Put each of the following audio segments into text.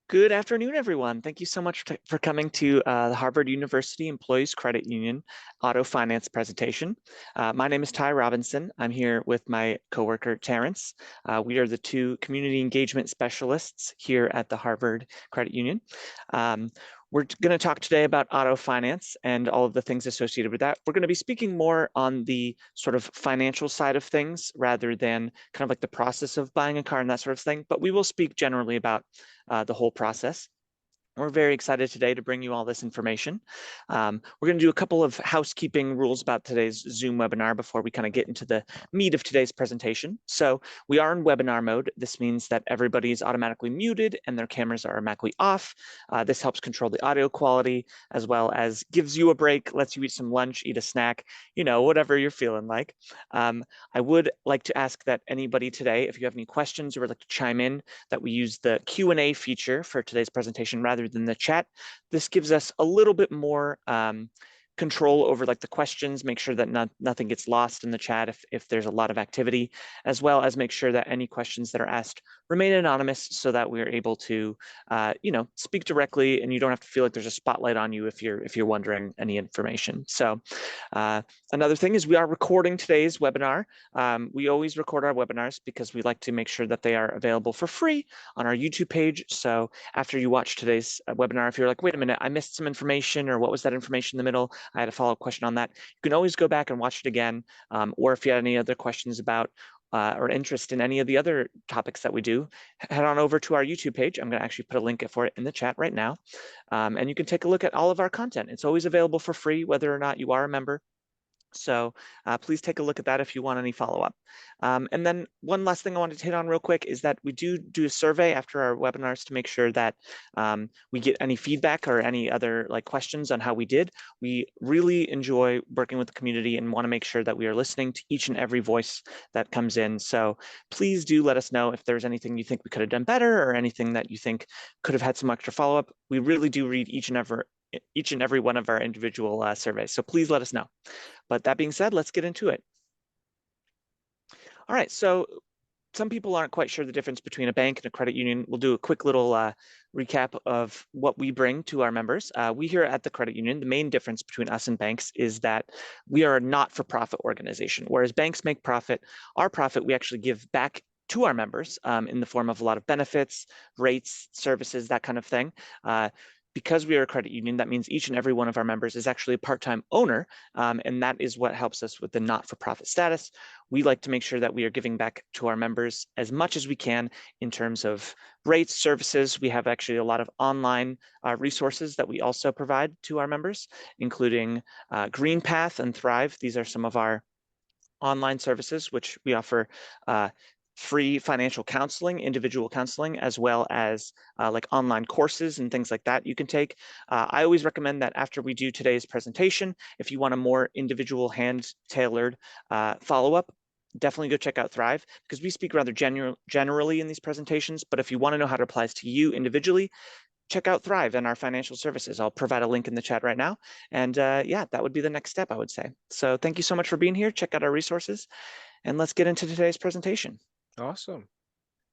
Good afternoon, everyone. Thank you so much for coming to the Harvard University Employees Credit Union Auto Finance presentation. My name is Ty Robinson. I'm here with my coworker, Terrence. We are the two community engagement specialists here at the Harvard Credit Union. Um, we're going to talk today about auto finance and all of the things associated with that. We're going to be speaking more on the sort of financial side of things rather than kind of like the process of buying a car and that sort of thing, but we will speak generally about the whole process. We're very excited today to bring you all this information. We're going to do a couple of housekeeping rules about today's Zoom webinar before we kind of get into the meat of today's presentation. So we are in webinar mode. This means that everybody is automatically muted and their cameras are automatically off. This helps control the audio quality as well as gives you a break, lets you eat some lunch, eat a snack, whatever you're feeling like. I would like to ask that anybody today, if you have any questions or would like to chime in, that we use the Q&A feature for today's presentation rather than the chat. This gives us a little bit more control over like the questions, make sure that nothing gets lost in the chat if there's a lot of activity, as well as make sure that any questions that are asked remain anonymous so that we're able to speak directly and you don't have to feel like there's a spotlight on you if you're wondering any information. So another thing is we are recording today's webinar. We always record our webinars because we like to make sure that they are available for free on our YouTube page. So after you watch today's webinar, if you're like, wait a minute, I missed some information, or what was that information in the middle? I had a follow-up question on that. You can always go back and watch it again. Or if you had any other questions about or interest in any of the other topics that we do, head on over to our YouTube page. I'm going to actually put a link for it in the chat right now. And you can take a look at all of our content. It's always available for free, whether or not you are a member. So please take a look at that if you want any follow-up. And then one last thing I wanted to hit on real quick is that we do a survey after our webinars to make sure that we get any feedback or any other like questions on how we did. We really enjoy working with the community and want to make sure that we are listening to each and every voice that comes in. So please do let us know if there's anything you think we could have done better or anything that you think could have had some extra follow-up. We really do read each and every one of our individual surveys. So please let us know. But that being said, let's get into it. All right, so some people aren't quite sure the difference between a bank and a credit union. We'll do a quick little recap of what we bring to our members. We here at the credit union, the main difference between us and banks is that we are a not-for-profit organization. Whereas banks make profit, our profit we actually give back to our members in the form of a lot of benefits, rates, services, that kind of thing. Because we are a credit union, that means each and every one of our members is actually a part-time owner, and that is what helps us with the not-for-profit status. We like to make sure that we are giving back to our members as much as we can in terms of rates, services. We have actually a lot of online resources that we also provide to our members, including Green Path and Thrive. These are some of our online services, which we offer free financial counseling, individual counseling, as well as like online courses and things like that you can take. I always recommend that after we do today's presentation, if you want a more individual hand-tailored follow-up, definitely go check out Thrive because we speak rather generally in these presentations. But if you want to know how it applies to you individually, check out Thrive and our financial services. I'll provide a link in the chat right now. And yeah, that would be the next step, I would say. So thank you so much for being here. Check out our resources and let's get into today's presentation. Awesome.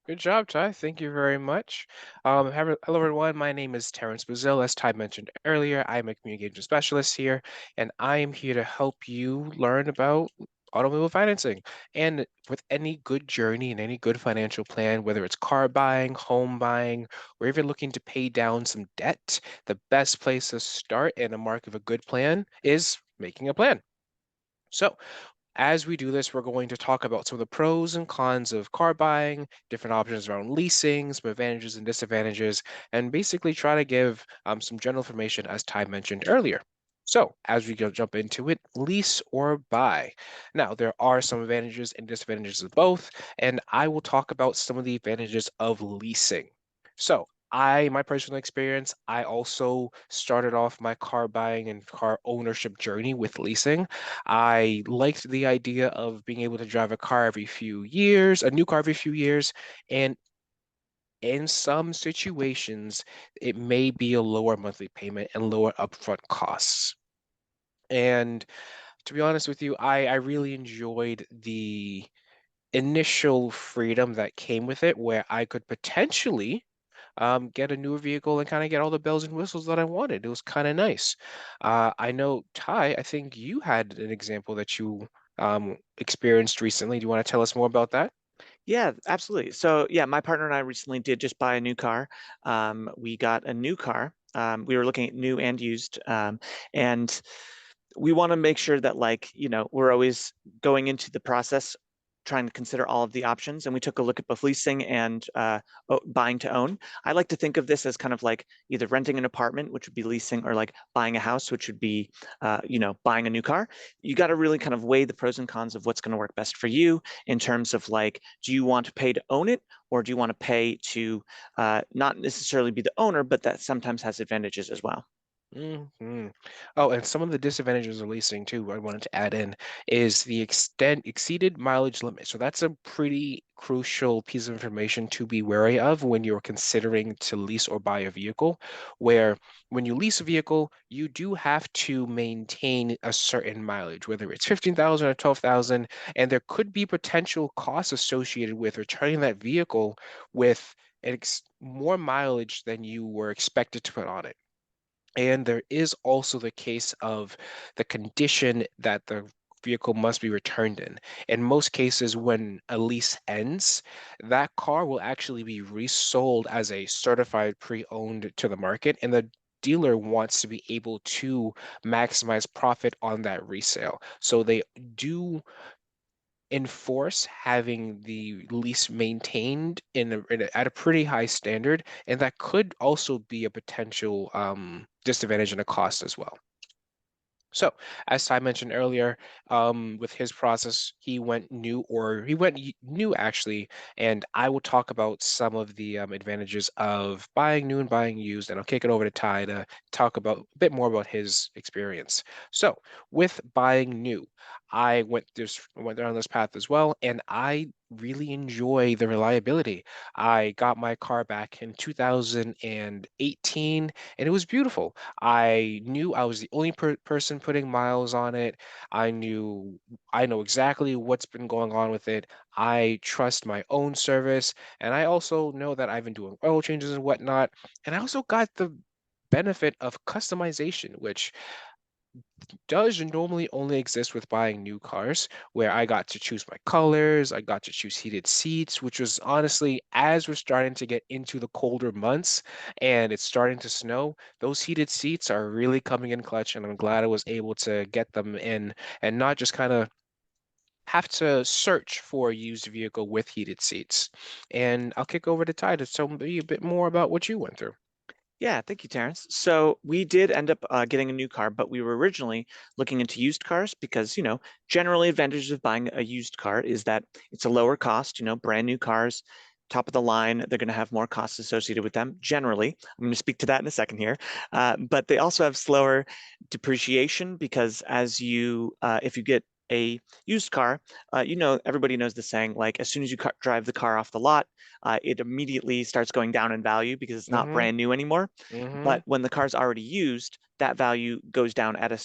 Good job, Ty. Thank you very much. Hello, everyone. My name is Terrence Brazil. As Ty mentioned earlier, I'm a communication specialist here, and I am here to help you learn about automobile financing. And with any good journey and any good financial plan, whether it's car buying, home buying, or even looking to pay down some debt, the best place to start and a mark of a good plan is making a plan. So, as we do this, we're going to talk about some of the pros and cons of car buying, different options around leasing, some advantages and disadvantages, and basically try to give some general information as Ty mentioned earlier. So as we go jump into it, lease or buy. Now, there are some advantages and disadvantages of both, and I will talk about some of the advantages of leasing. So my personal experience, I also started off my car buying and car ownership journey with leasing. I liked the idea of being able to drive a car every few years, a new car every few years, and in some situations, it may be a lower monthly payment and lower upfront costs. And to be honest with you, I really enjoyed the initial freedom that came with it, where I could potentially get a newer vehicle and kind of get all the bells and whistles that I wanted. It was kind of nice. I know, Ty, I think you had an example that you experienced recently. Do you want to tell us more about that? Yeah, absolutely. So yeah, my partner and I recently did just buy a new car. We got a new car. We were looking at new and used, and we want to make sure that we're always going into the process trying to consider all of the options. And we took a look at both leasing and buying to own. I like to think of this as kind of like either renting an apartment, which would be leasing, or like buying a house, which would be buying a new car. You got to really kind of weigh the pros and cons of what's going to work best for you in terms of like, do you want to pay to own it, or do you want to pay to not necessarily be the owner, but that sometimes has advantages as well. Hmm. Oh, and some of the disadvantages of leasing too, I wanted to add in, is the extent exceeded mileage limit. So that's a pretty crucial piece of information to be wary of when you're considering to lease or buy a vehicle, where when you lease a vehicle, you do have to maintain a certain mileage, whether it's 15,000 or 12,000, and there could be potential costs associated with returning that vehicle with more mileage than you were expected to put on it. And there is also the case of the condition that the vehicle must be returned in. In most cases, when a lease ends, that car will actually be resold as a certified pre-owned to the market, and the dealer wants to be able to maximize profit on that resale. So they do enforce having the lease maintained at a pretty high standard, and that could also be a potential disadvantage and a cost as well. So, as Ty mentioned earlier, with his process, he went new actually, and I will talk about some of the advantages of buying new and buying used, and I'll kick it over to Ty to talk about a bit more about his experience. So, with buying new, I went down this path as well, and I really enjoy the reliability. I got my car back in 2018, and it was beautiful. I knew I was the only person putting miles on it. I know exactly what's been going on with it. I trust my own service, and I also know that I've been doing oil changes and whatnot. And I also got the benefit of customization, which does normally only exist with buying new cars, where I got to choose my colors, I got to choose heated seats, which was honestly, as we're starting to get into the colder months and it's starting to snow, those heated seats are really coming in clutch, and I'm glad I was able to get them in and not just kind of have to search for a used vehicle with heated seats. And I'll kick over to Ty to tell me a bit more about what you went through. Yeah, thank you, Terrence. So we did end up getting a new car, but we were originally looking into used cars because, generally advantages of buying a used car is that it's a lower cost, brand new cars, top of the line, they're going to have more costs associated with them. Generally, I'm going to speak to that in a second here. But they also have slower depreciation because if you get a used car, everybody knows the saying, like as soon as you drive the car off the lot, it immediately starts going down in value because it's not Mm-hmm. brand new anymore. Mm-hmm. But when the car's already used, that value goes down at a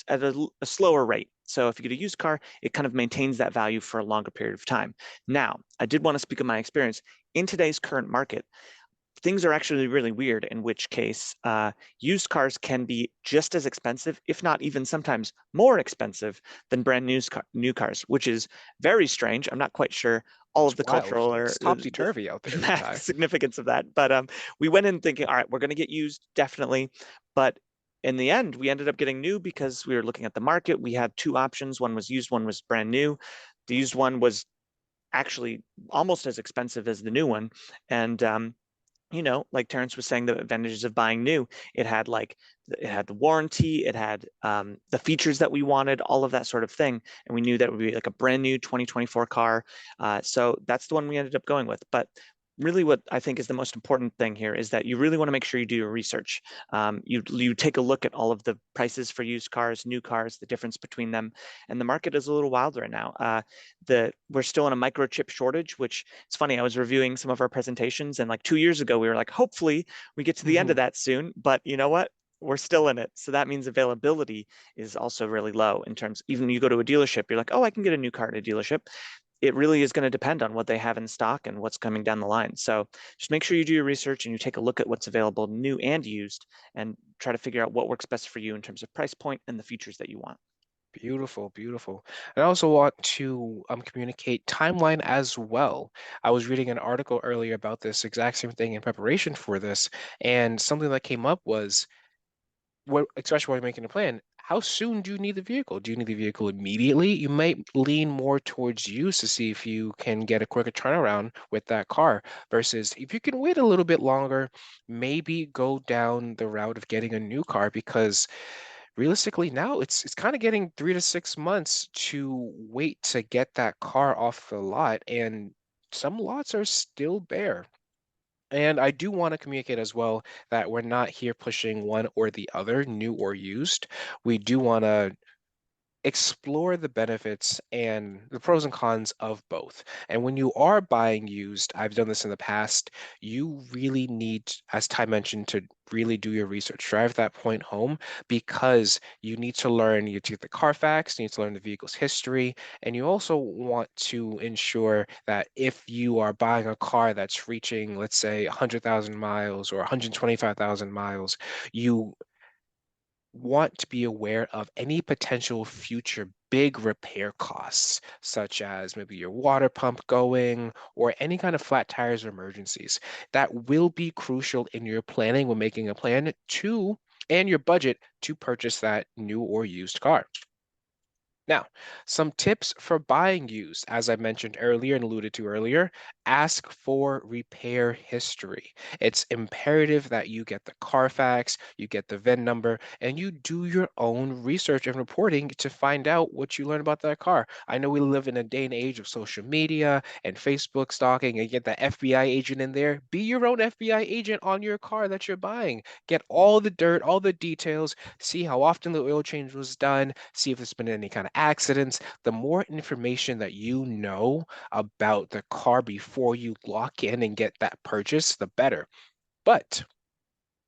slower rate. So if you get a used car, it kind of maintains that value for a longer period of time. Now, I did want to speak of my experience. In today's current market, things are actually really weird, in which case used cars can be just as expensive, if not even sometimes more expensive than brand new cars, which is very strange. I'm not quite sure all of It's the wild. cultural or It's topsy-turvy out there, the Ty. significance of that. But we went in thinking, all right, we're going to get used, definitely. But in the end, we ended up getting new because we were looking at the market. We had two options. One was used, one was brand new. The used one was actually almost as expensive as the new one. And like Terrence was saying, the advantages of buying new, it had the warranty, it had the features that we wanted, all of that sort of thing. And we knew that would be like a brand new 2024 car. So that's the one we ended up going with. But really what I think is the most important thing here is that you really want to make sure you do your research. You take a look at all of the prices for used cars, new cars, the difference between them, and the market is a little wild right now. We're still in a microchip shortage, which it's funny. I was reviewing some of our presentations, and like 2 years ago, we were like, hopefully we get to the end of that soon. But you know what? We're still in it. So that means availability is also really low in terms, even you go to a dealership, you're like, oh, I can get a new car at a dealership. it really is going to depend on what they have in stock and what's coming down the line. So just make sure you do your research and you take a look at what's available, new and used, and try to figure out what works best for you in terms of price point and the features that you want. Beautiful, beautiful. I also want to communicate timeline as well. I was reading an article earlier about this exact same thing in preparation for this, and something that came up was what, especially while you're making a plan, how soon do you need the vehicle? Do you need the vehicle immediately? You might lean more towards use to see if you can get a quicker turnaround with that car versus if you can wait a little bit longer, maybe go down the route of getting a new car because realistically now it's kind of getting 3 to 6 months to wait to get that car off the lot, and some lots are still bare. And I do want to communicate as well that we're not here pushing one or the other, new or used. We do want to explore the benefits and the pros and cons of both. And when you are buying used, I've done this in the past, you really need, as Ty mentioned, to really do your research, drive that point home because you need to learn, you need to get the Carfax, you need to learn the vehicle's history, and you also want to ensure that if you are buying a car that's reaching, let's say, 100,000 miles or 125,000 miles, you want to be aware of any potential future big repair costs, such as maybe your water pump going or any kind of flat tires or emergencies. That will be crucial in your planning when making a plan to and your budget to purchase that new or used car. Now, some tips for buying used, as I mentioned earlier and alluded to earlier, ask for repair history. It's imperative that you get the Carfax, you get the VIN number, and you do your own research and reporting to find out what you learn about that car. I know we live in a day and age of social media and Facebook stalking, and get the FBI agent in there. Be your own FBI agent on your car that you're buying. Get all the dirt, all the details, see how often the oil change was done, see if there's been any kind of accidents. The more information that you know about the car before you lock in and get that purchase, the better. But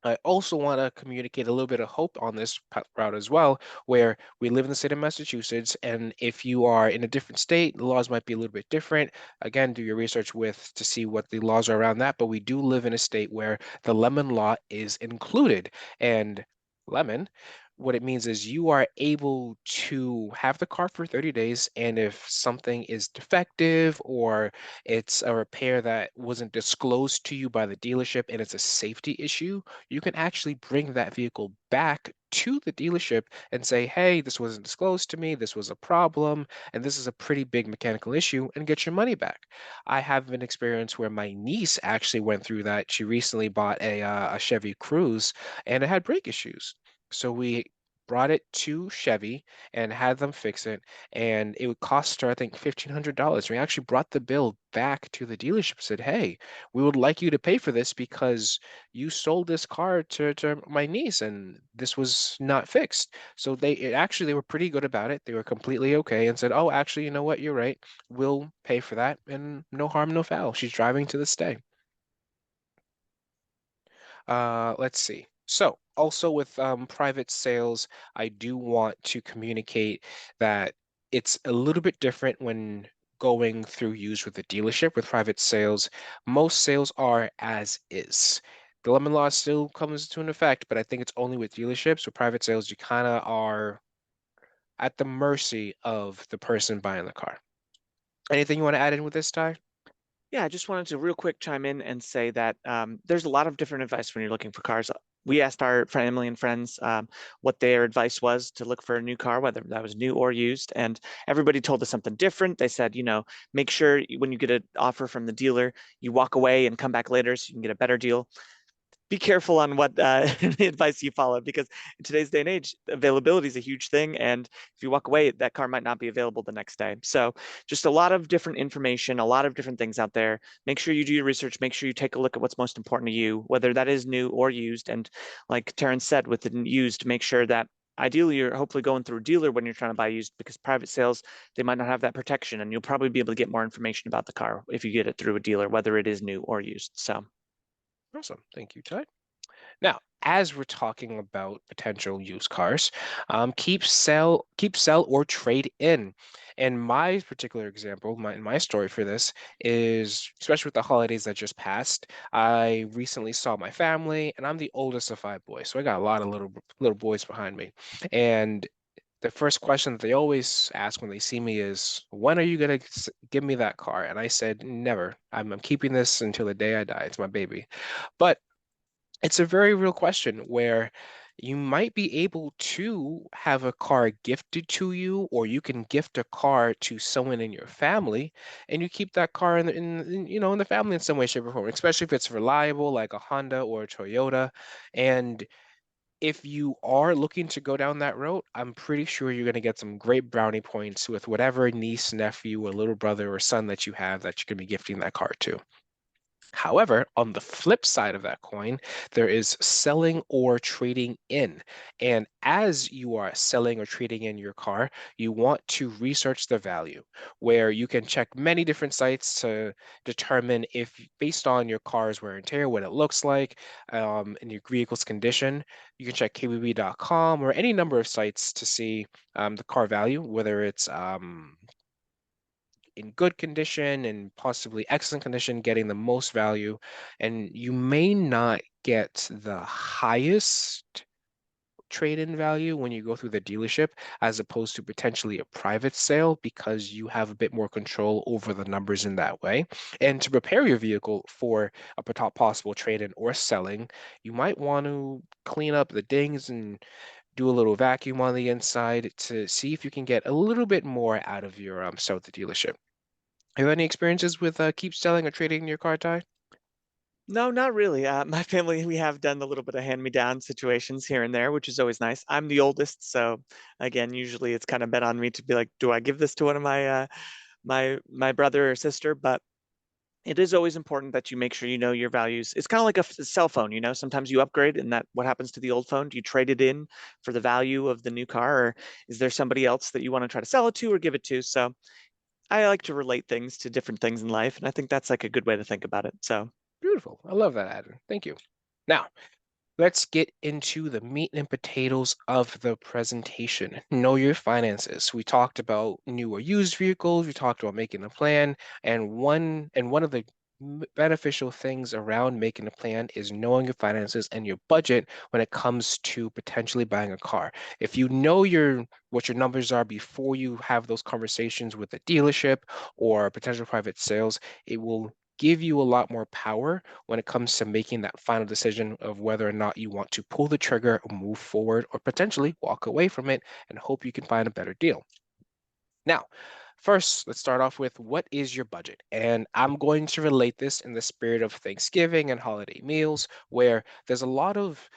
I also want to communicate a little bit of hope on this route as well, where we live in the state of Massachusetts, and if you are in a different state, the laws might be a little bit different. Again, do your research with to see what the laws are around that. But we do live in a state where the lemon law is included, and lemon. What it means is you are able to have the car for 30 days, and if something is defective or it's a repair that wasn't disclosed to you by the dealership and it's a safety issue, you can actually bring that vehicle back to the dealership and say, hey, this wasn't disclosed to me, this was a problem, and this is a pretty big mechanical issue, and get your money back. I have an experience where my niece actually went through that. She recently bought a Chevy Cruze and it had brake issues. So we brought it to Chevy and had them fix it, and it would cost her, I think, $1,500. We actually brought the bill back to the dealership, said, hey, we would like you to pay for this because you sold this car to my niece and this was not fixed. So they were pretty good about it. They were completely okay and said, oh, actually, you know what? You're right. We'll pay for that. And no harm, no foul. She's driving to this day. Let's see. So, also with private sales, I do want to communicate that it's a little bit different when going through used with a dealership. With private sales, most sales are as is. The lemon law still comes into an effect, but I think it's only with dealerships. With private sales, you kind of are at the mercy of the person buying the car. Anything you want to add in with this, Ty? Yeah, I just wanted to real quick chime in and say that there's a lot of different advice when you're looking for cars. We asked our family and friends what their advice was to look for a new car, whether that was new or used, and everybody told us something different. They said, make sure when you get an offer from the dealer, you walk away and come back later so you can get a better deal. Be careful on what advice you follow, because in today's day and age, availability is a huge thing. And if you walk away, that car might not be available the next day. So just a lot of different information, a lot of different things out there. Make sure you do your research. Make sure you take a look at what's most important to you, whether that is new or used. And like Terrence said, with the used, make sure that ideally you're hopefully going through a dealer when you're trying to buy used, because private sales, they might not have that protection, and you'll probably be able to get more information about the car if you get it through a dealer, whether it is new or used. So Awesome. Thank you, Ty. Now, as we're talking about potential used cars, keep sell or trade in. And my particular example, my story for this is, especially with the holidays that just passed, I recently saw my family, and I'm the oldest of five boys, so I got a lot of little boys behind me. And the first question that they always ask when they see me is, "When are you gonna give me that car?" And I said, "Never. I'm keeping this until the day I die. It's my baby." But it's a very real question where you might be able to have a car gifted to you, or you can gift a car to someone in your family, and you keep that car in the family in some way, shape, or form, especially if it's reliable, like a Honda or a Toyota. And if you are looking to go down that road, I'm pretty sure you're going to get some great brownie points with whatever niece, nephew, or little brother or son that you have that you can be gifting that car to. However, on the flip side of that coin, there is selling or trading in. And as you are selling or trading in your car, you want to research the value, where you can check many different sites to determine if, based on your car's wear and tear, what it looks like, and your vehicle's condition, you can check kbb.com or any number of sites to see the car value, whether it's in good condition and possibly excellent condition, getting the most value. And you may not get the highest trade-in value when you go through the dealership as opposed to potentially a private sale because you have a bit more control over the numbers in that way. And to prepare your vehicle for a possible trade-in or selling, you might want to clean up the dings and do a little vacuum on the inside to see if you can get a little bit more out of your sell at the dealership. Have you had any experiences with keep selling or trading your car, Ty? No, not really. My family, we have done a little bit of hand-me-down situations here and there, which is always nice. I'm the oldest, so again, usually it's kind of been on me to be like, do I give this to one of my brother or sister? But it is always important that you make sure you know your values. It's kind of like a cell phone, you know. Sometimes you upgrade, and that what happens to the old phone? Do you trade it in for the value of the new car, or is there somebody else that you want to try to sell it to or give it to? So I like to relate things to different things in life, and I think that's like a good way to think about it. So. Beautiful. I love that, Adam. Thank you. Now, let's get into the meat and potatoes of the presentation. Know your finances. We talked about new or used vehicles. We talked about making a plan, and one of the beneficial things around making a plan is knowing your finances and your budget when it comes to potentially buying a car. If you know what your numbers are before you have those conversations with a dealership or potential private sales, it will give you a lot more power when it comes to making that final decision of whether or not you want to pull the trigger or move forward or potentially walk away from it and hope you can find a better deal. Now, first, let's start off with what is your budget? And I'm going to relate this in the spirit of Thanksgiving and holiday meals, where there's a lot of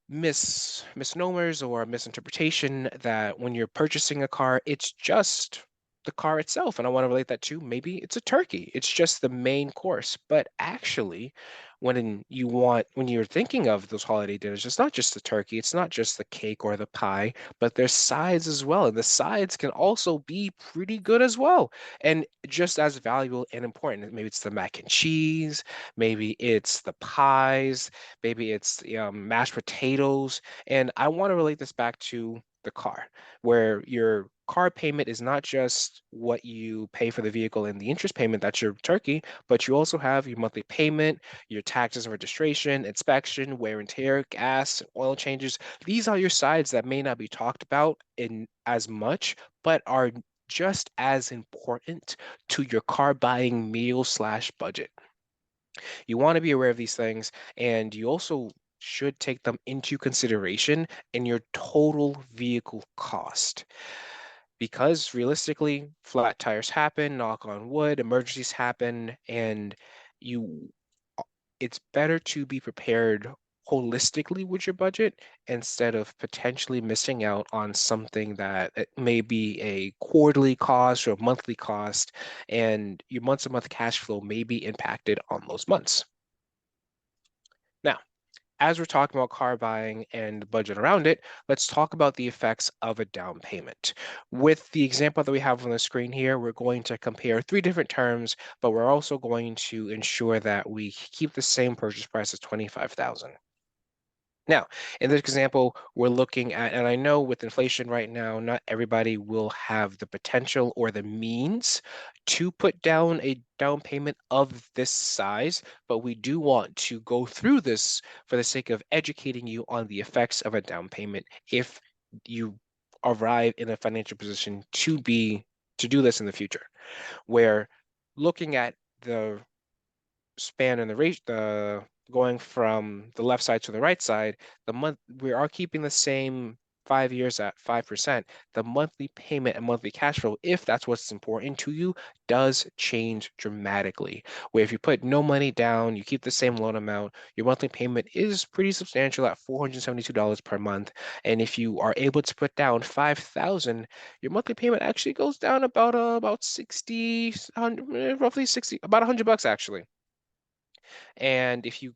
misnomers or misinterpretation that when you're purchasing a car, it's just the car itself. And I want to relate that to maybe it's a turkey. It's just the main course. But actually, when you're thinking of those holiday dinners, it's not just the turkey, it's not just the cake or the pie, but there's sides as well. And the sides can also be pretty good as well. And just as valuable and important. Maybe it's the mac and cheese, maybe it's the pies, maybe it's the mashed potatoes. And I want to relate this back to the car, where your car payment is not just what you pay for the vehicle and the interest payment, that's your turkey, but you also have your monthly payment, your taxes and registration, inspection, wear and tear, gas, oil changes. These are your sides that may not be talked about in as much, but are just as important to your car buying meal slash budget. You want to be aware of these things, and you also should take them into consideration in your total vehicle cost. Because realistically, flat tires happen, knock on wood, emergencies happen, and you it's better to be prepared holistically with your budget instead of potentially missing out on something that it may be a quarterly cost or a monthly cost, and your month-to-month cash flow may be impacted on those months. Now, as we're talking about car buying and the budget around it, let's talk about the effects of a down payment. With the example that we have on the screen here, we're going to compare three different terms, but we're also going to ensure that we keep the same purchase price as 25,000. Now, in this example, we're looking at, and I know with inflation right now, not everybody will have the potential or the means to put down a down payment of this size, but we do want to go through this for the sake of educating you on the effects of a down payment if you arrive in a financial position to do this in the future, where looking at the span and the going from the left side to the right side, the month we are keeping the same 5 years at 5%. The monthly payment and monthly cash flow, if that's what's important to you, does change dramatically. Where if you put no money down, you keep the same loan amount, your monthly payment is pretty substantial at $472 per month. And if you are able to put down 5,000, your monthly payment actually goes down about 60, 100, roughly 60, about $100 actually. And if you're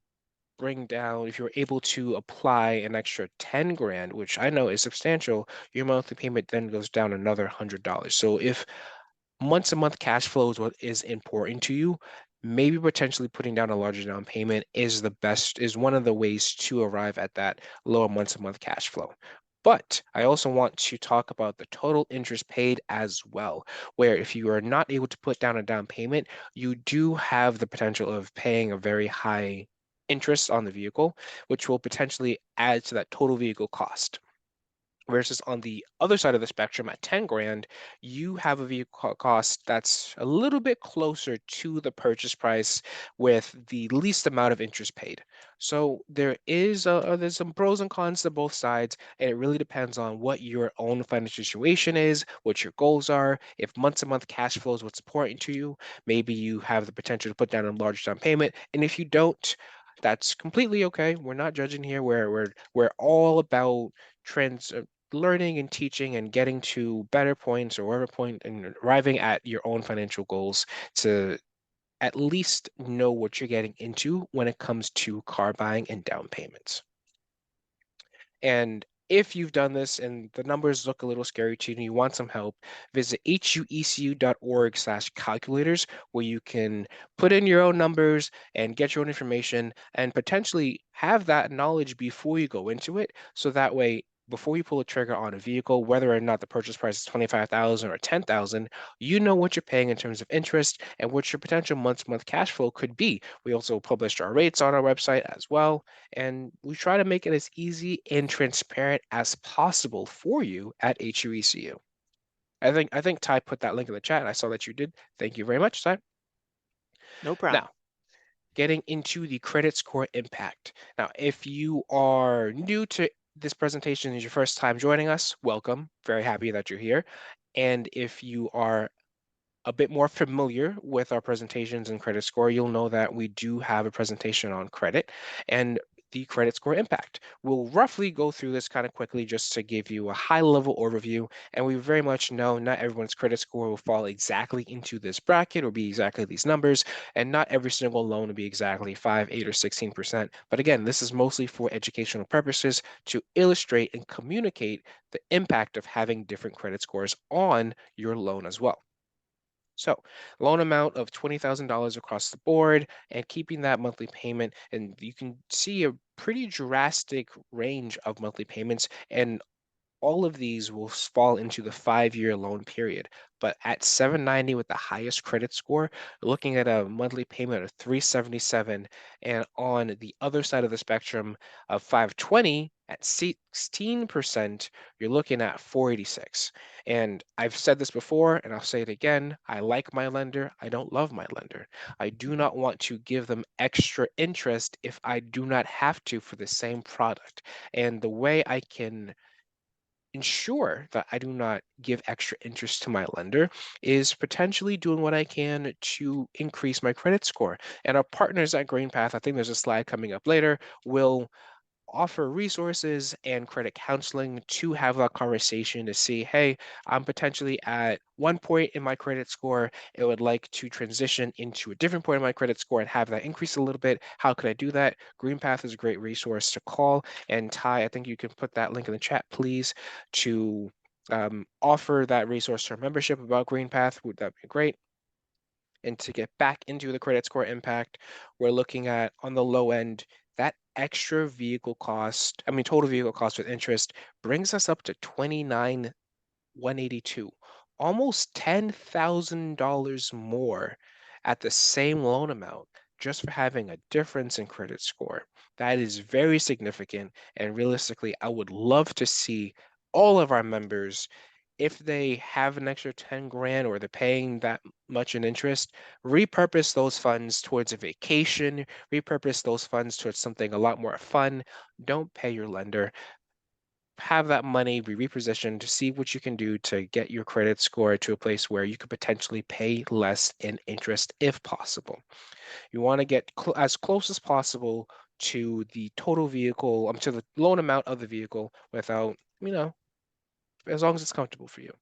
able to apply an extra 10 grand, which I know is substantial, your monthly payment then goes down another $100. So if month to month cash flow is what is important to you, maybe potentially putting down a larger down payment is one of the ways to arrive at that lower month to month cash flow. But I also want to talk about the total interest paid as well, where if you are not able to put down a down payment, you do have the potential of paying a very high interest on the vehicle, which will potentially add to that total vehicle cost. Versus on the other side of the spectrum at 10 grand, you have a vehicle cost that's a little bit closer to the purchase price with the least amount of interest paid. So there's some pros and cons to both sides, and it really depends on what your own financial situation is, what your goals are. If month-to-month cash flow is what's important to you, maybe you have the potential to put down a large down payment. And if you don't, that's completely okay. We're not judging here. We're all about trends learning and teaching and getting to better points or whatever point and arriving at your own financial goals to at least know what you're getting into when it comes to car buying and down payments. And if you've done this and the numbers look a little scary to you and you want some help, visit huecu.org/calculators, where you can put in your own numbers and get your own information and potentially have that knowledge before you go into it. So that way, before you pull a trigger on a vehicle, whether or not the purchase price is 25,000 or 10,000, you know what you're paying in terms of interest and what your potential month-to-month cash flow could be. We also published our rates on our website as well, and we try to make it as easy and transparent as possible for you at HUECU. I think Ty put that link in the chat, and I saw that you did. Thank you very much, Ty. No problem. Now, getting into the credit score impact. Now, if you are new to this presentation, is your first time joining us, welcome. Very happy that you're here. And if you are a bit more familiar with our presentations and credit score, you'll know that we do have a presentation on credit and the credit score impact. We'll roughly go through this kind of quickly just to give you a high level overview. And we very much know not everyone's credit score will fall exactly into this bracket or be exactly these numbers, and not every single loan will be exactly 5, 8, or 16%. But again, this is mostly for educational purposes to illustrate and communicate the impact of having different credit scores on your loan as well. So, loan amount of $20,000 across the board and keeping that monthly payment. And you can see a pretty drastic range of monthly payments. And all of these will fall into the 5-year loan period. But at 790 with the highest credit score, looking at a monthly payment of 377, and on the other side of the spectrum of 520 at 16%, you're looking at 486. And I've said this before, and I'll say it again. I like my lender. I don't love my lender. I do not want to give them extra interest if I do not have to for the same product. And the way I can ensure that I do not give extra interest to my lender is potentially doing what I can to increase my credit score. And our partners at GreenPath, I think there's a slide coming up later, will offer resources and credit counseling to have that conversation to see, hey, I'm potentially at one point in my credit score. I would like to transition into a different point in my credit score and have that increase a little bit. How could I do that? GreenPath is a great resource to call. And Ty, I think you can put that link in the chat, please, to offer that resource to our membership about GreenPath. Would that be great? And to get back into the credit score impact, we're looking at on the low end that extra vehicle cost, I mean, total vehicle cost with interest brings us up to 29,182, almost $10,000 more at the same loan amount just for having a difference in credit score. That is very significant. And realistically, I would love to see all of our members, if they have an extra 10 grand or they're paying that much in interest, repurpose those funds towards a vacation, repurpose those funds towards something a lot more fun. Don't pay your lender. Have that money be repositioned to see what you can do to get your credit score to a place where you could potentially pay less in interest if possible. You want to get as close as possible to the total vehicle, to the loan amount of the vehicle without, as long as it's comfortable for you.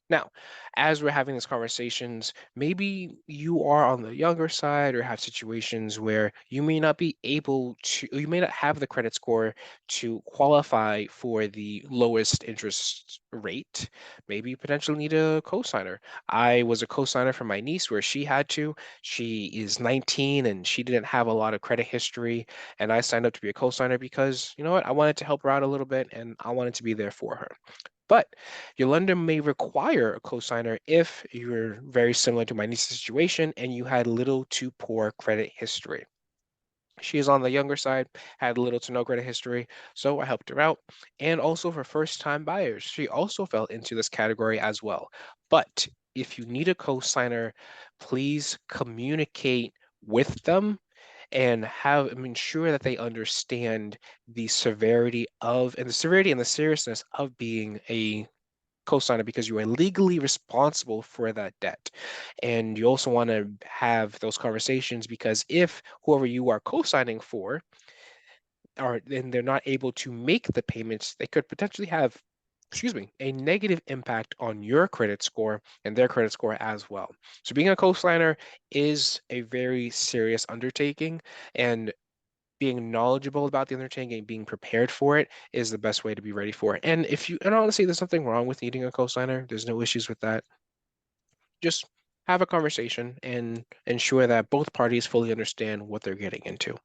Now, as we're having these conversations, maybe you are on the younger side or have situations where you may not be able to, you may not have the credit score to qualify for the lowest interest rate. Maybe you potentially need a cosigner. I was a cosigner for my niece where she had to. She is 19 and she didn't have a lot of credit history. And I signed up to be a cosigner because, you know what, I wanted to help her out a little bit and I wanted to be there for her. But your lender may require a cosigner if you're very similar to my niece's situation and you had little to poor credit history. She is on the younger side, had little to no credit history, so I helped her out. And also for first time buyers, she also fell into this category as well. But if you need a cosigner, please communicate with them and ensure that they understand the severity and the seriousness of being a co-signer because you are legally responsible for that debt. And you also want to have those conversations because if whoever you are co-signing for are then they're not able to make the payments, they could potentially have, excuse me, a negative impact on your credit score and their credit score as well. So being a co-signer is a very serious undertaking, and being knowledgeable about the undertaking and being prepared for it is the best way to be ready for it. And honestly, there's nothing wrong with needing a cosigner. There's no issues with that. Just have a conversation and ensure that both parties fully understand what they're getting into.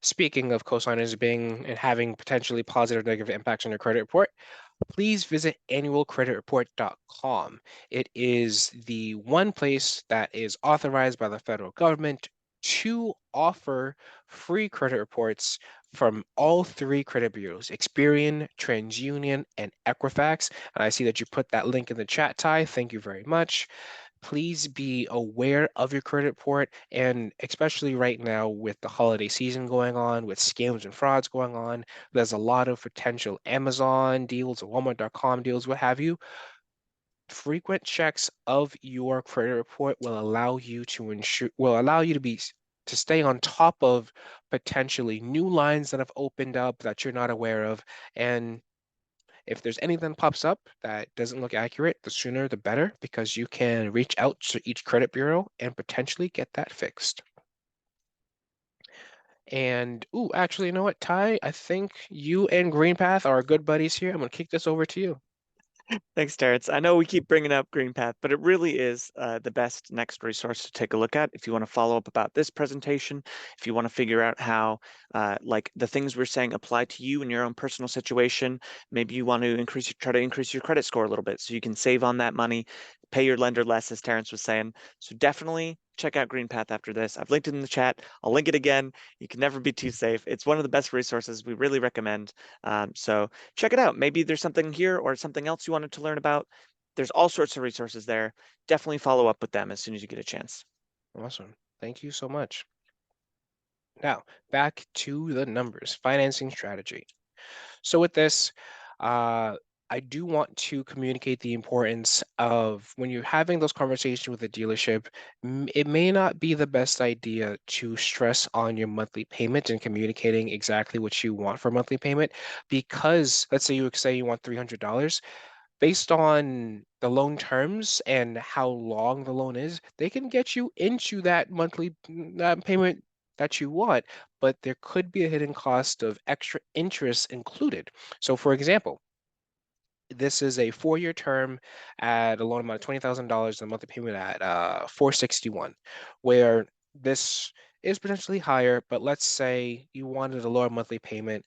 Speaking of cosigners being and having potentially positive or negative impacts on your credit report, please visit annualcreditreport.com. It is the one place that is authorized by the federal government to offer free credit reports from all three credit bureaus, Experian, TransUnion, and Equifax. And I see that you put that link in the chat, Ty. Thank you very much. Please be aware of your credit report, and especially right now with the holiday season going on, with scams and frauds going on, there's a lot of potential Amazon deals or Walmart.com deals, what have you. Frequent checks of your credit report will allow you to stay on top of potentially new lines that have opened up that you're not aware of. And if there's anything that pops up that doesn't look accurate, the sooner the better, because you can reach out to each credit bureau and potentially get that fixed. And actually, you know what, Ty? I think you and GreenPath are good buddies here. I'm gonna kick this over to you. Thanks, Terrence. I know we keep bringing up GreenPath, but it really is the best next resource to take a look at if you want to follow up about this presentation, if you want to figure out how like the things we're saying apply to you in your own personal situation. Maybe you want to try to increase your credit score a little bit so you can save on that money, pay your lender less, as Terrence was saying. So definitely check out GreenPath after this. I've linked it in the chat. I'll link it again. You can never be too safe. It's one of the best resources. We really recommend. So check it out. Maybe there's something here or something else you wanted to learn about. There's all sorts of resources there. Definitely follow up with them as soon as you get a chance. Awesome. Thank you so much. Now, back to the numbers, financing strategy. So with this, uh, I do want to communicate the importance of when you're having those conversations with the dealership, it may not be the best idea to stress on your monthly payment and communicating exactly what you want for monthly payment, because let's say you want $300. Based on the loan terms and how long the loan is, they can get you into that that payment that you want, but there could be a hidden cost of extra interest included. So, for example, this is a 4-year term at a loan amount of $20,000 and a monthly payment at 461, where this is potentially higher, but let's say you wanted a lower monthly payment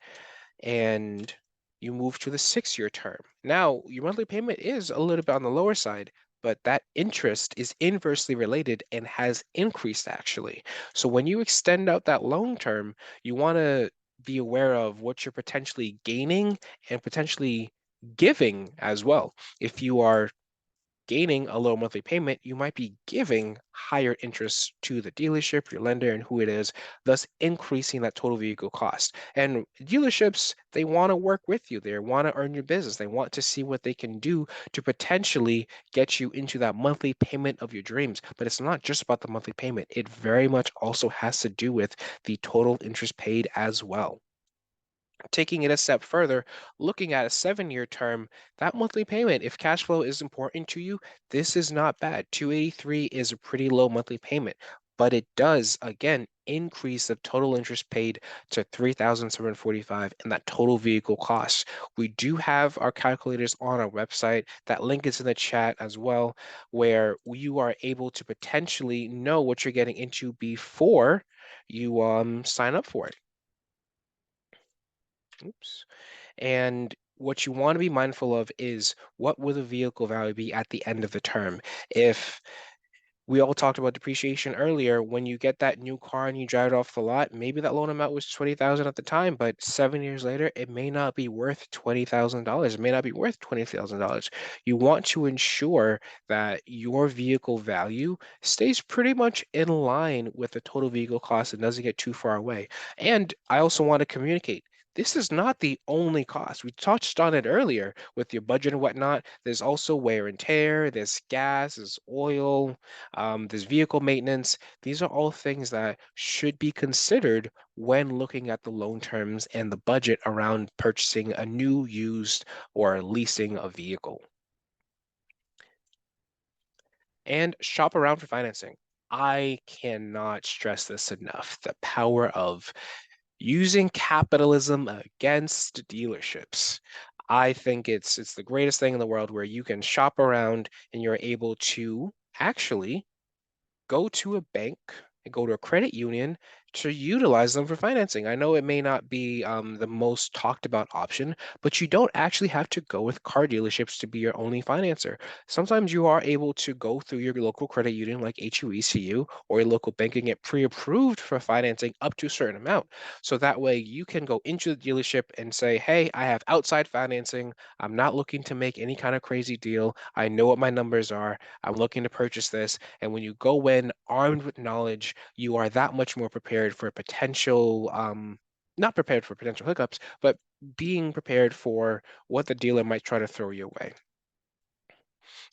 and you move to the 6-year term. Now, your monthly payment is a little bit on the lower side, but that interest is inversely related and has increased actually. So when you extend out that long term, you want to be aware of what you're potentially gaining and potentially giving as well. If you are gaining a low monthly payment, you might be giving higher interest to the dealership, your lender, and who it is, thus increasing that total vehicle cost. And dealerships, they want to work with you. They want to earn your business. They want to see what they can do to potentially get you into that monthly payment of your dreams. But it's not just about the monthly payment, it very much also has to do with the total interest paid as well. Taking it a step further, looking at a 7-year term, that monthly payment, if cash flow is important to you, this is not bad. 283 is a pretty low monthly payment, but it does, again, increase the total interest paid to 3,745 and that total vehicle cost. We do have our calculators on our website. That link is in the chat as well, where you are able to potentially know what you're getting into before you sign up for it. Oops. And what you want to be mindful of is what will the vehicle value be at the end of the term? If we all talked about depreciation earlier. When you get that new car and you drive it off the lot, maybe that loan amount was 20,000 at the time, but 7 years later, it may not be worth $20,000. It may not be worth $20,000. You want to ensure that your vehicle value stays pretty much in line with the total vehicle cost and doesn't get too far away. And I also want to communicate. This is not the only cost. We touched on it earlier with your budget and whatnot. There's also wear and tear, there's gas, there's oil, there's vehicle maintenance. These are all things that should be considered when looking at the loan terms and the budget around purchasing a new, used, or leasing a vehicle. And shop around for financing. I cannot stress this enough. The power of using capitalism against dealerships. I think it's the greatest thing in the world where you can shop around and you're able to actually go to a bank and go to a credit union to utilize them for financing. I know it may not be the most talked about option, but you don't actually have to go with car dealerships to be your only financer. Sometimes you are able to go through your local credit union like HUECU or your local bank and get pre-approved for financing up to a certain amount. So that way you can go into the dealership and say, hey, I have outside financing. I'm not looking to make any kind of crazy deal. I know what my numbers are. I'm looking to purchase this. And when you go in armed with knowledge, you are that much more prepared for potential, not prepared for potential hiccups, but being prepared for what the dealer might try to throw your way.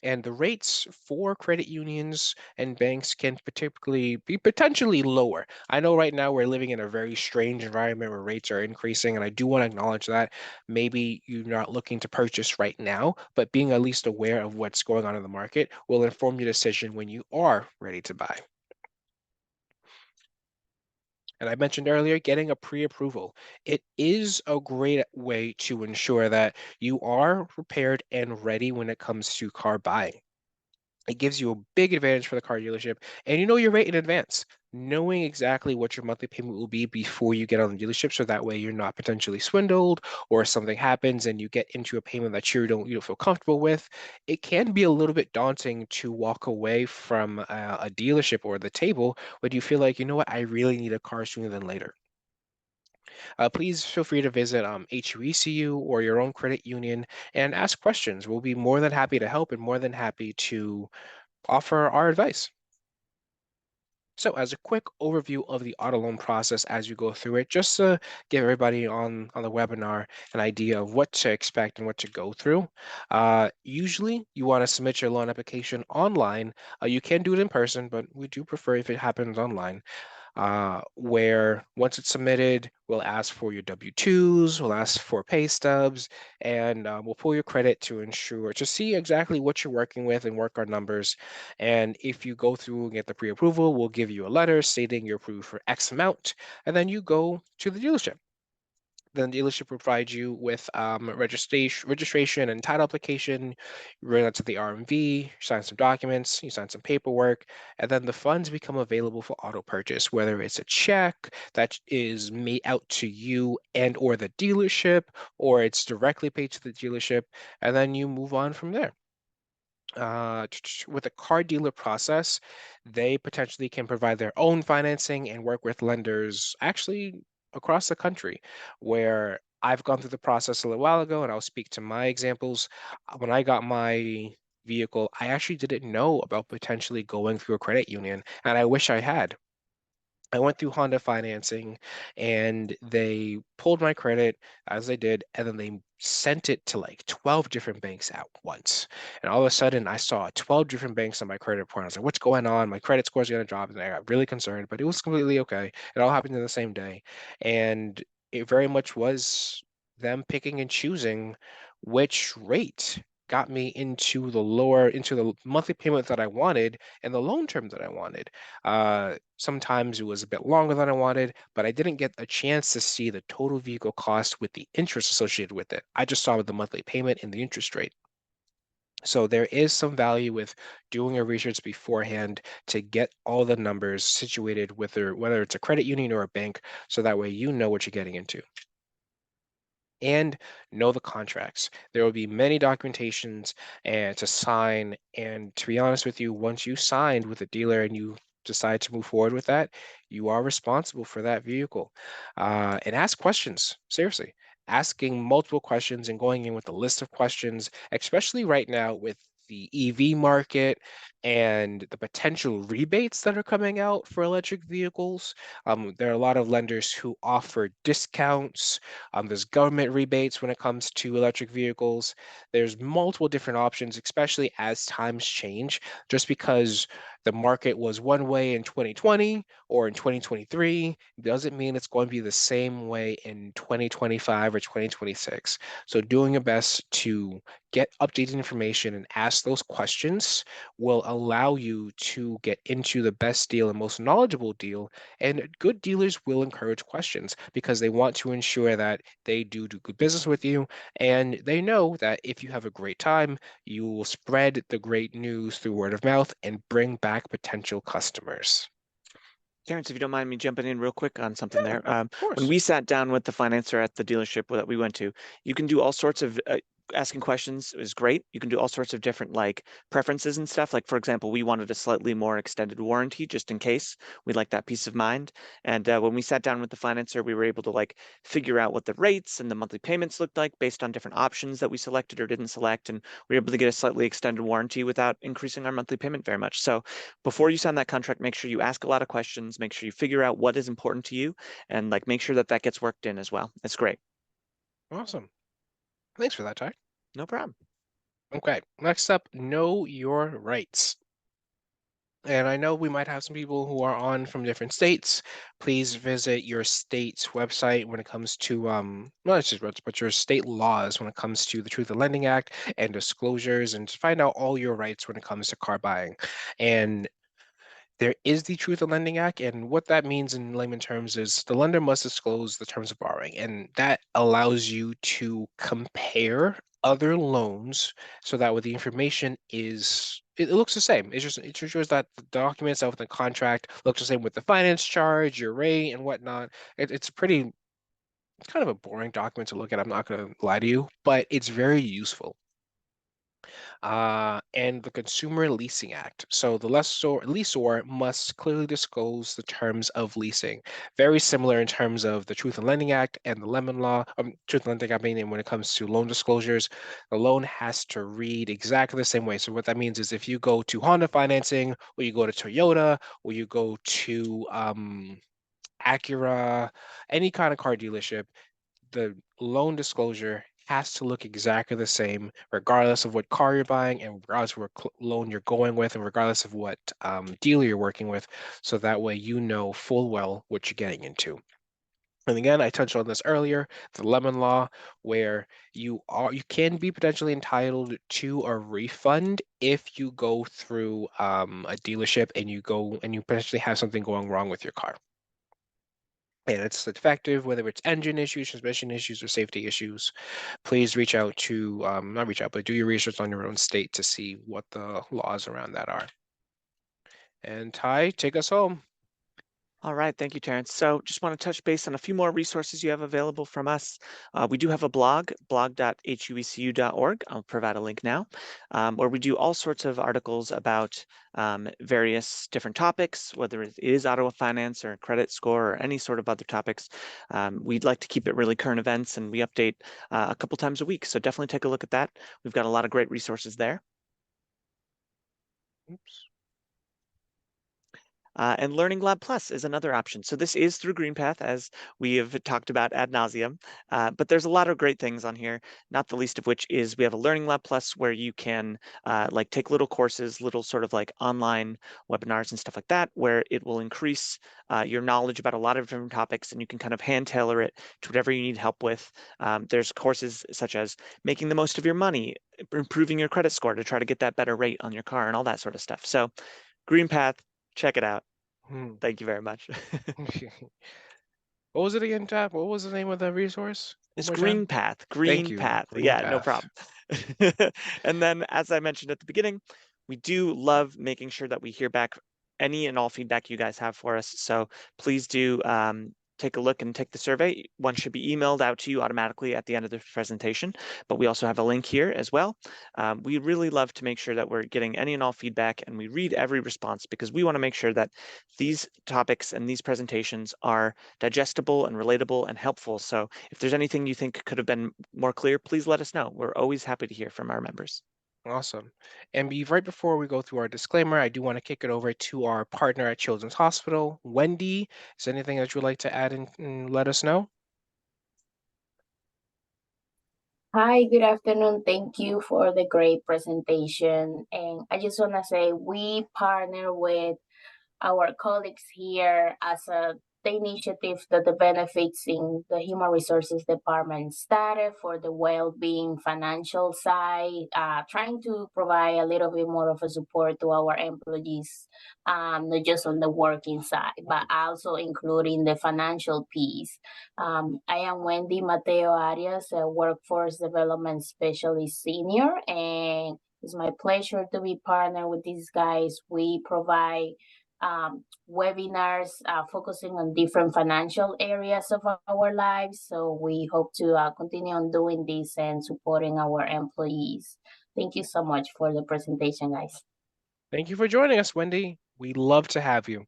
And the rates for credit unions and banks can typically be potentially lower. I know right now we're living in a very strange environment where rates are increasing, and I do want to acknowledge that. Maybe you're not looking to purchase right now, but being at least aware of what's going on in the market will inform your decision when you are ready to buy. And I mentioned earlier, getting a pre-approval. It is a great way to ensure that you are prepared and ready when it comes to car buying. It gives you a big advantage for the car dealership, and you know your rate in advance, knowing exactly what your monthly payment will be before you get on the dealership, so that way you're not potentially swindled or something happens and you get into a payment that you don't feel comfortable with. It can be a little bit daunting to walk away from a dealership or the table when you feel like, you know what, I really need a car sooner than later. Please feel free to visit HUECU or your own credit union and ask questions. We'll be more than happy to help and more than happy to offer our advice. So, as a quick overview of the auto loan process as you go through it, just to give everybody on the webinar an idea of what to expect and what to go through. Usually, you want to submit your loan application online. You can do it in person, but we do prefer if it happens online, where once it's submitted, we'll ask for your W-2s, we'll ask for pay stubs, and we'll pull your credit to see exactly what you're working with and work our numbers. And if you go through and get the pre-approval, we'll give you a letter stating you're approved for X amount, and then you go to the dealership. Then the dealership will provide you with registration and title application. You bring that to the RMV, you sign some documents, you sign some paperwork, and then the funds become available for auto purchase, whether it's a check that is made out to you and or the dealership, or it's directly paid to the dealership, and then you move on from there. With a car dealer process, they potentially can provide their own financing and work with lenders actually across the country. Where I've gone through the process a little while ago, and I'll speak to my examples. When I got my vehicle, I actually didn't know about potentially going through a credit union, and I wish I had. I went through Honda financing and they pulled my credit as they did, and then they sent it to like 12 different banks at once. And all of a sudden, I saw 12 different banks on my credit report. I was like, what's going on? My credit score's going to drop. And I got really concerned, but it was completely okay. It all happened in the same day. And it very much was them picking and choosing which rate got me into the monthly payment that I wanted and the loan term that I wanted. Sometimes it was a bit longer than I wanted, but I didn't get a chance to see the total vehicle cost with the interest associated with it. I just saw the monthly payment and the interest rate. So there is some value with doing your research beforehand to get all the numbers situated with whether it's a credit union or a bank, so that way you know what you're getting into and know the contracts. There will be many documentations and to sign. And to be honest with you, once you signed with a dealer and you decide to move forward with that, you are responsible for that vehicle. And ask questions. Seriously, asking multiple questions and going in with a list of questions, especially right now with the EV market and the potential rebates that are coming out for electric vehicles. There are a lot of lenders who offer discounts. There's government rebates when it comes to electric vehicles. There's multiple different options, especially as times change. Just because the market was one way in 2020 or in 2023 doesn't mean it's going to be the same way in 2025 or 2026. So, doing your best to get updated information and ask those questions will allow you to get into the best deal and most knowledgeable deal. And good dealers will encourage questions because they want to ensure that they do good business with you. And they know that if you have a great time, you will spread the great news through word of mouth and bring back potential customers. Terrence, if you don't mind me jumping in real quick on something Yeah, there. of When course. we sat down with the financer at the dealership that we went to, you can do all sorts of asking questions is great. You can do all sorts of different like preferences and stuff. Like for example, we wanted a slightly more extended warranty just in case. We like that peace of mind. And when we sat down with the financer, we were able to like figure out what the rates and the monthly payments looked like based on different options that we selected or didn't select. And we were able to get a slightly extended warranty without increasing our monthly payment very much. So before you sign that contract, make sure you ask a lot of questions, make sure you figure out what is important to you, and like make sure that that gets worked in as well. It's great. Awesome. Thanks for that, Ty. No problem. Okay, next up, know your rights. And I know we might have some people who are on from different states. Please visit your state's website when it comes to not just roads, but your state laws when it comes to the Truth in Lending Act and disclosures, and to find out all your rights when it comes to car buying. And there is the Truth in Lending Act, and what that means in layman terms is the lender must disclose the terms of borrowing, and that allows you to compare other loans so that with the information it looks the same. It just shows that the documents out with the contract looks the same with the finance charge, your rate, and whatnot. It's kind of a boring document to look at. I'm not going to lie to you, but it's very useful and the Consumer Leasing Act. So the leasor must clearly disclose the terms of leasing. Very similar in terms of the Truth in Lending Act and the Lemon Law. Truth in Lending Act, meaning when it comes to loan disclosures, the loan has to read exactly the same way. So what that means is if you go to Honda financing, or you go to Toyota, or you go to Acura, any kind of car dealership, the loan disclosure has to look exactly the same, regardless of what car you're buying and regardless of what loan you're going with, and regardless of what dealer you're working with. So that way you know full well what you're getting into. And again, I touched on this earlier, the lemon law, where you can be potentially entitled to a refund if you go through a dealership and you potentially have something going wrong with your car. and it's effective, whether it's engine issues, transmission issues, or safety issues. Please reach out to, not reach out, but do your research on your own state to see what the laws around that are. And Ty, take us home. All right, thank you, Terrence. So just want to touch base on a few more resources you have available from us. We do have a blog, blog.huecu.org. I'll provide a link now, where we do all sorts of articles about various different topics, whether it is auto finance or credit score or any sort of other topics. We'd like to keep it really current events, and we update a couple times a week. So definitely take a look at that. We've got a lot of great resources there. Oops. And Learning Lab Plus is another option. So this is through GreenPath, as we have talked about ad nauseum, but there's a lot of great things on here, not the least of which is we have a Learning Lab Plus where you can like take little courses, little sort of like online webinars and stuff like that, where it will increase your knowledge about a lot of different topics, and you can kind of hand tailor it to whatever you need help with. There's courses such as making the most of your money, improving your credit score to try to get that better rate on your car and all that sort of stuff. So GreenPath, check it out. Hmm. Thank you very much. What was it again, Ty? What was the name of the resource? One It's more time. Green Path, Thank Green you, Path. Green Yeah, no Path. problem. And then, as I mentioned at the beginning, we do love making sure that we hear back any and all feedback you guys have for us. So please do take a look and take the survey. One should be emailed out to you automatically at the end of the presentation, but we also have a link here as well. We really love to make sure that we're getting any and all feedback, and we read every response because we want to make sure that these topics and these presentations are digestible and relatable and helpful. So if there's anything you think could have been more clear, please let us know. We're always happy to hear from our members. Awesome. And right before we go through our disclaimer, I do want to kick it over to our partner at Children's Hospital, Wendy. Is there anything that you'd like to add and let us know? Hi, good afternoon. Thank you for the great presentation. And I just want to say we partner with our colleagues here as the initiative that the benefits in the human resources department started for the well-being financial side, trying to provide a little bit more of a support to our employees, not just on the working side, but also including the financial piece. I am Wendy Mateo Arias, a workforce development specialist senior, and it's my pleasure to be partnered with these guys. We provide webinars focusing on different financial areas of our lives. So we hope to continue on doing this and supporting our employees. Thank you so much for the presentation, guys. Thank you for joining us, Wendy. We love to have you.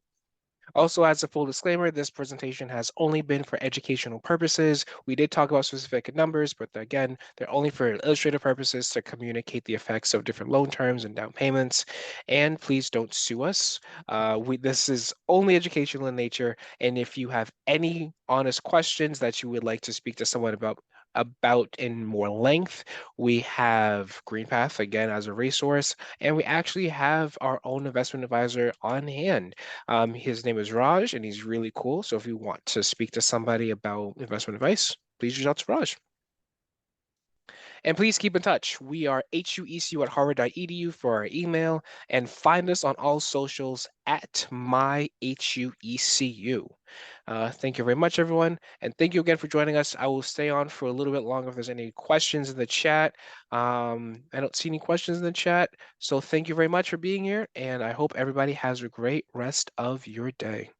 Also, as a full disclaimer, this presentation has only been for educational purposes. We did talk about specific numbers, but again, they're only for illustrative purposes to communicate the effects of different loan terms and down payments. And please don't sue us. This is only educational in nature. And if you have any honest questions that you would like to speak to someone about in more length, we have GreenPath again as a resource, and we actually have our own investment advisor on hand. His name is Raj, and he's really cool. So if you want to speak to somebody about investment advice, please reach out to Raj. And please keep in touch. We are HUECU at harvard.edu for our email, and find us on all socials at myhuecu. Thank you very much, everyone. And thank you again for joining us. I will stay on for a little bit longer if there's any questions in the chat. I don't see any questions in the chat. So thank you very much for being here. And I hope everybody has a great rest of your day.